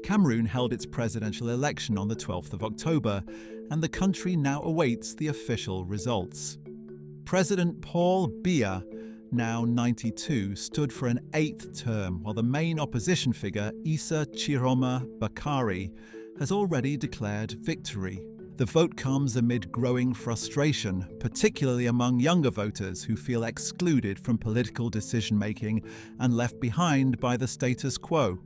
Cameroon held its presidential election on the 12th of October, and the country now awaits the official results. President Paul Biya, now 92, stood for an 8th term, while the main opposition figure, Issa Chiroma Bakari, has already declared victory. The vote comes amid growing frustration, particularly among younger voters who feel excluded from political decision-making and left behind by the status quo.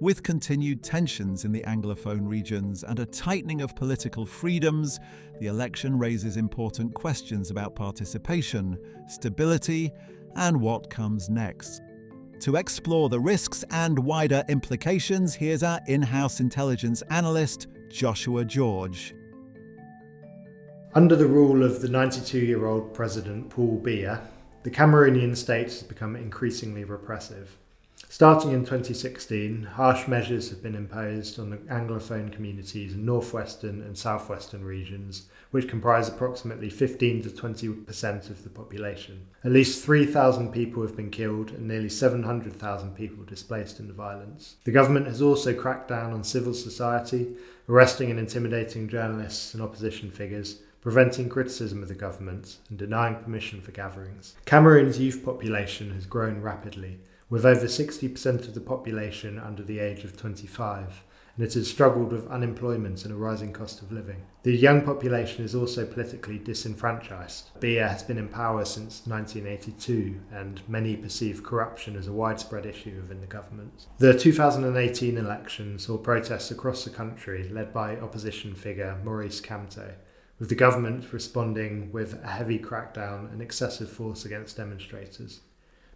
With continued tensions in the Anglophone regions and a tightening of political freedoms, the election raises important questions about participation, stability, and what comes next. To explore the risks and wider implications, here's our in-house intelligence analyst, Joshua George. Under the rule of the 92-year-old President Paul Biya, the Cameroonian state has become increasingly repressive. Starting in 2016, harsh measures have been imposed on the Anglophone communities in northwestern and southwestern regions, which comprise approximately 15 to 20% of the population. At least 3,000 people have been killed and nearly 700,000 people displaced in the violence. The government has also cracked down on civil society, arresting and intimidating journalists and opposition figures, preventing criticism of the government and denying permission for gatherings. Cameroon's youth population has grown rapidly, with over 60% of the population under the age of 25, and it has struggled with unemployment and a rising cost of living. The young population is also politically disenfranchised. Biya has been in power since 1982, and many perceive corruption as a widespread issue within the government. The 2018 election saw protests across the country led by opposition figure Maurice Kamto, with the government responding with a heavy crackdown and excessive force against demonstrators.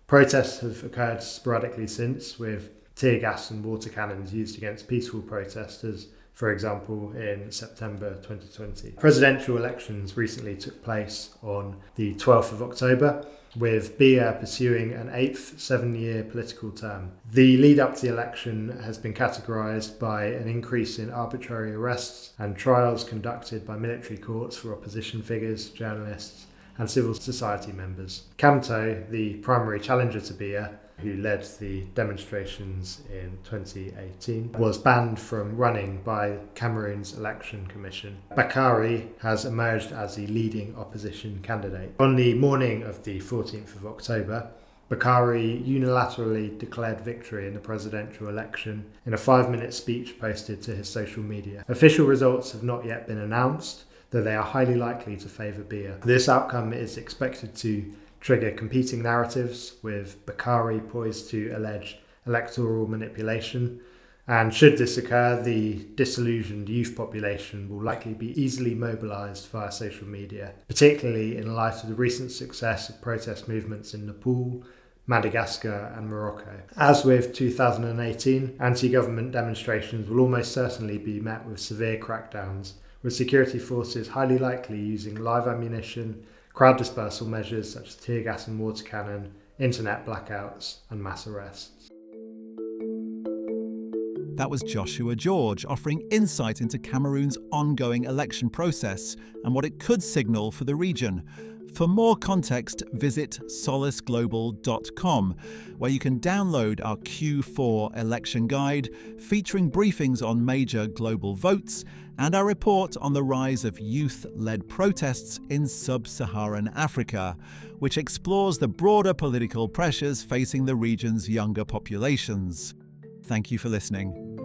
Protests have occurred sporadically since, with tear gas and water cannons used against peaceful protesters, for example in September 2020. Presidential elections recently took place on the 12th of October, with Biya pursuing an 8th 7-year political term. The lead up to the election has been categorised by an increase in arbitrary arrests and trials conducted by military courts for opposition figures, journalists and civil society members. Kamto, the primary challenger to Biya, who led the demonstrations in 2018, was banned from running by Cameroon's election commission. Bakari has emerged as the leading opposition candidate. On the morning of the 14th of October, Bakari unilaterally declared victory in the presidential election in a 5-minute speech posted to his social media. Official results have not yet been announced, though they are highly likely to favour Biya. This outcome is expected to trigger competing narratives, with Bakari poised to allege electoral manipulation. And should this occur, the disillusioned youth population will likely be easily mobilised via social media, particularly in light of the recent success of protest movements in Nepal, Madagascar and Morocco. As with 2018, anti-government demonstrations will almost certainly be met with severe crackdowns, with security forces highly likely using live ammunition, crowd dispersal measures such as tear gas and water cannon, internet blackouts and mass arrests. That was Joshua George offering insight into Cameroon's ongoing election process and what it could signal for the region. For more context, visit solaceglobal.com, where you can download our Q4 election guide featuring briefings on major global votes and our report on the rise of youth-led protests in sub-Saharan Africa, which explores the broader political pressures facing the region's younger populations. Thank you for listening.